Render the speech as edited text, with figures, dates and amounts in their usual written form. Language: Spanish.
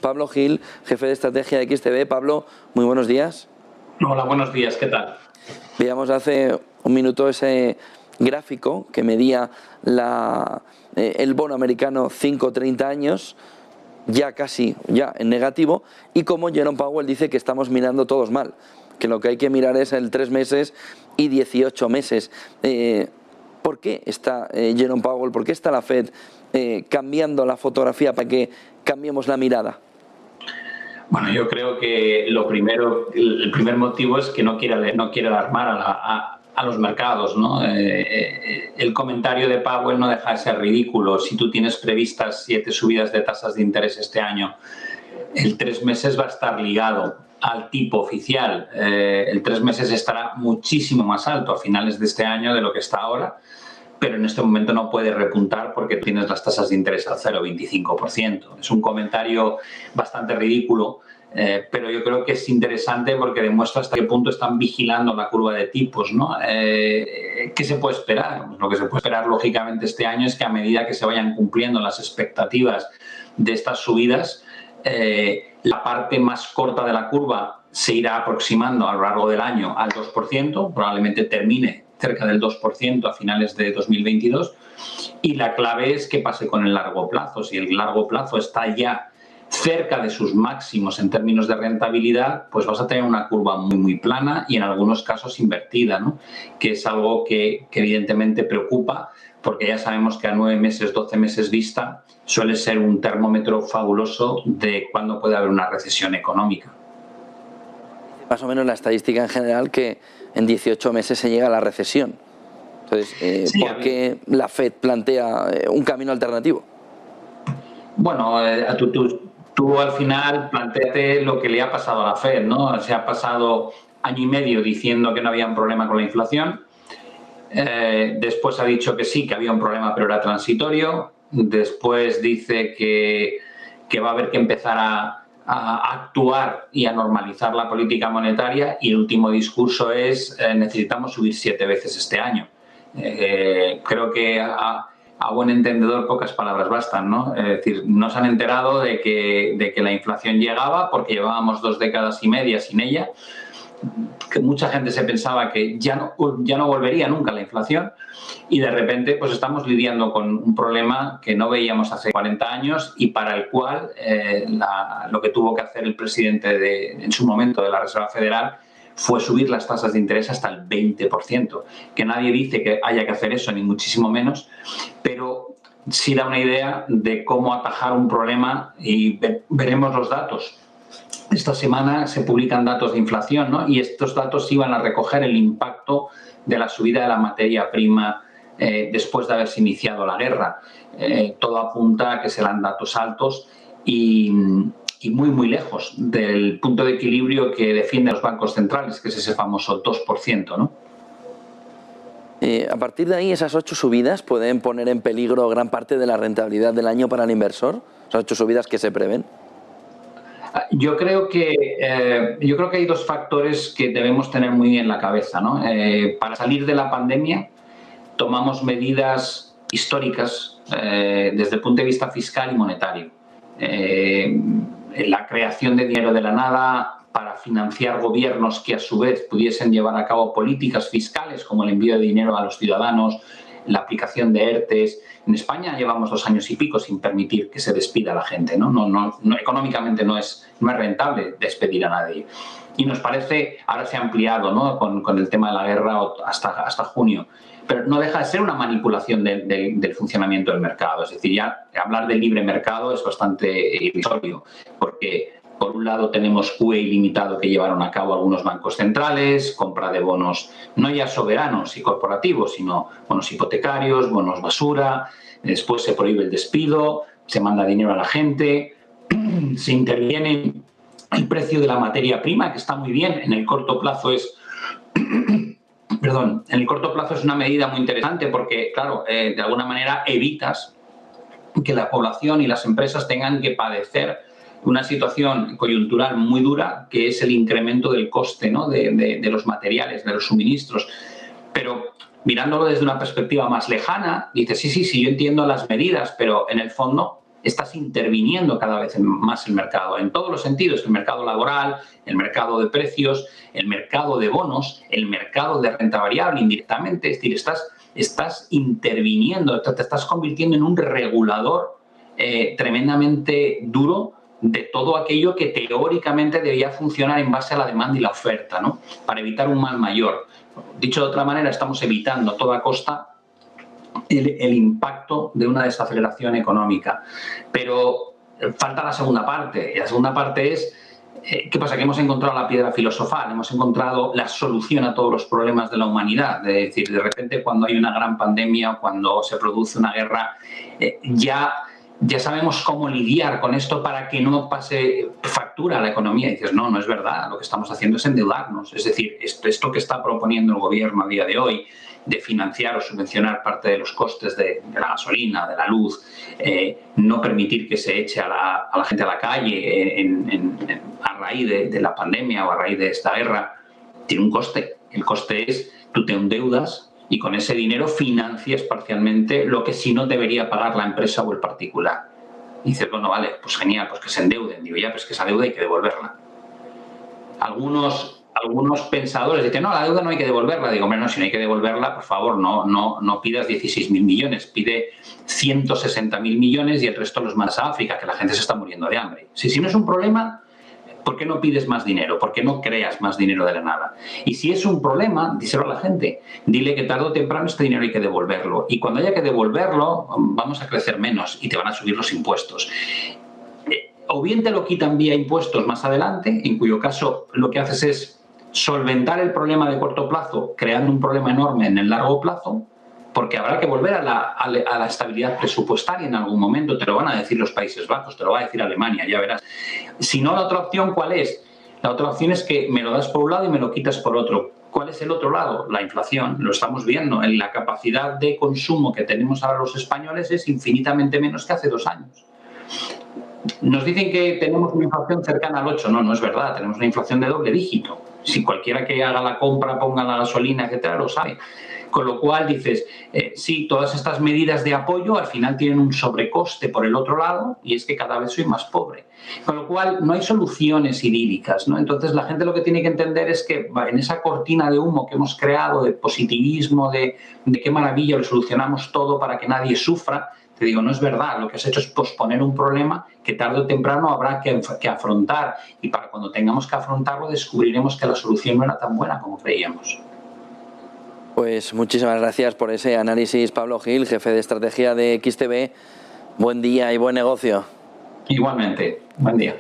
Pablo Gil, jefe de estrategia de XTB. Pablo, muy buenos días. Hola, buenos días, ¿qué tal? Veíamos hace un minuto ese gráfico que medía el bono americano 5-30 años, ya casi en negativo, y como Jerome Powell dice que estamos mirando todos mal, que lo que hay que mirar es el 3 meses y 18 meses. ¿Por qué está Jerome Powell, por qué está la Fed cambiando la fotografía para que cambiemos la mirada? Bueno, yo creo que el primer motivo es que no quiere alarmar a los mercados, ¿no? El comentario de Powell no deja de ser ridículo. Si tú tienes previstas 7 subidas de tasas de interés este año, el 3 meses va a estar ligado al tipo oficial. El 3 meses estará muchísimo más alto a finales de este año de lo que está ahora, pero en este momento no puede repuntar porque tienes las tasas de interés al 0,25%. Es un comentario bastante ridículo, pero yo creo que es interesante porque demuestra hasta qué punto están vigilando la curva de tipos, ¿no? ¿Qué se puede esperar? Pues lo que se puede esperar, lógicamente, este año es que a medida que se vayan cumpliendo las expectativas de estas subidas, la parte más corta de la curva se irá aproximando a lo largo del año al 2%, probablemente termine cerca del 2% a finales de 2022, y la clave es qué pase con el largo plazo. Si el largo plazo está ya cerca de sus máximos en términos de rentabilidad, pues vas a tener una curva muy plana y en algunos casos invertida, ¿no? Que es algo que evidentemente preocupa, porque ya sabemos que a 9 meses, 12 meses vista suele ser un termómetro fabuloso de cuándo puede haber una recesión económica. Más o menos la estadística en general que en 18 meses se llega a la recesión. Entonces, Sí, ¿por qué la Fed plantea un camino alternativo? Bueno, tú al final plantéate lo que le ha pasado a la Fed, ¿no? Se ha pasado año y medio diciendo que no había un problema con la inflación. Después ha dicho que sí, que había un problema, pero era transitorio. Después dice que va a haber que empezar a actuar y a normalizar la política monetaria, y el último discurso es necesitamos subir 7 veces este año. Creo que a buen entendedor pocas palabras bastan, ¿no? Es decir, no se han enterado de que la inflación llegaba porque llevábamos 2 décadas y media sin ella, que mucha gente se pensaba que ya no volvería nunca la inflación, y de repente pues estamos lidiando con un problema que no veíamos hace 40 años y para el cual lo que tuvo que hacer el presidente en su momento de la Reserva Federal fue subir las tasas de interés hasta el 20%, que nadie dice que haya que hacer eso, ni muchísimo menos, pero sí da una idea de cómo atajar un problema, y veremos los datos. Esta semana se publican datos de inflación, ¿no? Y estos datos iban a recoger el impacto de la subida de la materia prima después de haberse iniciado la guerra. Todo apunta a que serán datos altos y muy lejos del punto de equilibrio que defienden los bancos centrales, que es ese famoso 2%, ¿no? A partir de ahí, esas 8 subidas pueden poner en peligro gran parte de la rentabilidad del año para el inversor, esas 8 subidas que se prevén. Yo creo que hay 2 factores que debemos tener muy en la cabeza, ¿no? Para salir de la pandemia tomamos medidas históricas desde el punto de vista fiscal y monetario. La creación de dinero de la nada para financiar gobiernos que a su vez pudiesen llevar a cabo políticas fiscales como el envío de dinero a los ciudadanos, la aplicación de ERTEs. En España llevamos 2 años y pico sin permitir que se despida a la gente, ¿no? Económicamente no es rentable despedir a nadie. Y nos parece, ahora se ha ampliado, ¿no? con el tema de la guerra hasta junio, pero no deja de ser una manipulación del funcionamiento del mercado. Es decir, ya hablar de libre mercado es bastante irrisorio, porque por un lado tenemos QE ilimitado que llevaron a cabo algunos bancos centrales, compra de bonos no ya soberanos y corporativos, sino bonos hipotecarios, bonos basura. Después se prohíbe el despido, se manda dinero a la gente, se interviene el precio de la materia prima, que está muy bien, en el corto plazo es una medida muy interesante porque, claro, de alguna manera evitas que la población y las empresas tengan que padecer una situación coyuntural muy dura, que es el incremento del coste, ¿no? de los materiales, de los suministros. Pero mirándolo desde una perspectiva más lejana, dices, sí, yo entiendo las medidas, pero en el fondo estás interviniendo cada vez más el mercado, en todos los sentidos, el mercado laboral, el mercado de precios, el mercado de bonos, el mercado de renta variable indirectamente, es decir, estás interviniendo, te estás convirtiendo en un regulador tremendamente duro de todo aquello que teóricamente debía funcionar en base a la demanda y la oferta, ¿no? Para evitar un mal mayor. Dicho de otra manera, estamos evitando a toda costa el impacto de una desaceleración económica. Pero falta la segunda parte. Y la segunda parte es, ¿qué pasa? Que hemos encontrado la piedra filosofal, hemos encontrado la solución a todos los problemas de la humanidad. Es decir, de repente cuando hay una gran pandemia o cuando se produce una guerra, ya sabemos cómo lidiar con esto para que no pase factura a la economía. Y dices, no, no es verdad, lo que estamos haciendo es endeudarnos. Es decir, esto que está proponiendo el gobierno a día de hoy, de financiar o subvencionar parte de los costes de la gasolina, de la luz, no permitir que se eche a la gente a la calle a raíz de la pandemia o a raíz de esta guerra, tiene un coste. El coste es, tú te endeudas y con ese dinero financias parcialmente lo que si no debería pagar la empresa o el particular. Y dices, bueno, vale, pues genial, pues que se endeuden. Digo, ya, pues que esa deuda hay que devolverla. Algunos pensadores dicen, no, la deuda no hay que devolverla. Digo, hombre, no, si no hay que devolverla, por favor, no pidas 16.000 millones, pide 160.000 millones y el resto los mandas a África, que la gente se está muriendo de hambre. Si no es un problema, ¿por qué no pides más dinero? ¿Por qué no creas más dinero de la nada? Y si es un problema, díselo a la gente. Dile que tarde o temprano este dinero hay que devolverlo. Y cuando haya que devolverlo, vamos a crecer menos y te van a subir los impuestos. O bien te lo quitan vía impuestos más adelante, en cuyo caso lo que haces es solventar el problema de corto plazo, creando un problema enorme en el largo plazo, porque habrá que volver a la estabilidad presupuestaria en algún momento. Te lo van a decir los Países Bajos, te lo va a decir Alemania, ya verás. Si no, la otra opción, ¿cuál es? La otra opción es que me lo das por un lado y me lo quitas por otro. ¿Cuál es el otro lado? La inflación. Lo estamos viendo. La capacidad de consumo que tenemos ahora los españoles es infinitamente menos que hace 2 años. Nos dicen que tenemos una inflación cercana al 8. No, no es verdad. Tenemos una inflación de doble dígito. Si cualquiera que haga la compra, ponga la gasolina, etcétera, lo sabe. Con lo cual dices, sí, todas estas medidas de apoyo al final tienen un sobrecoste por el otro lado y es que cada vez soy más pobre. Con lo cual no hay soluciones idílicas, ¿no? Entonces la gente lo que tiene que entender es que en esa cortina de humo que hemos creado de positivismo, de qué maravilla, lo solucionamos todo para que nadie sufra, te digo, no es verdad. Lo que has hecho es posponer un problema que tarde o temprano habrá que afrontar y para cuando tengamos que afrontarlo descubriremos que la solución no era tan buena como creíamos. Pues muchísimas gracias por ese análisis, Pablo Gil, jefe de estrategia de XTB. Buen día y buen negocio. Igualmente, buen día.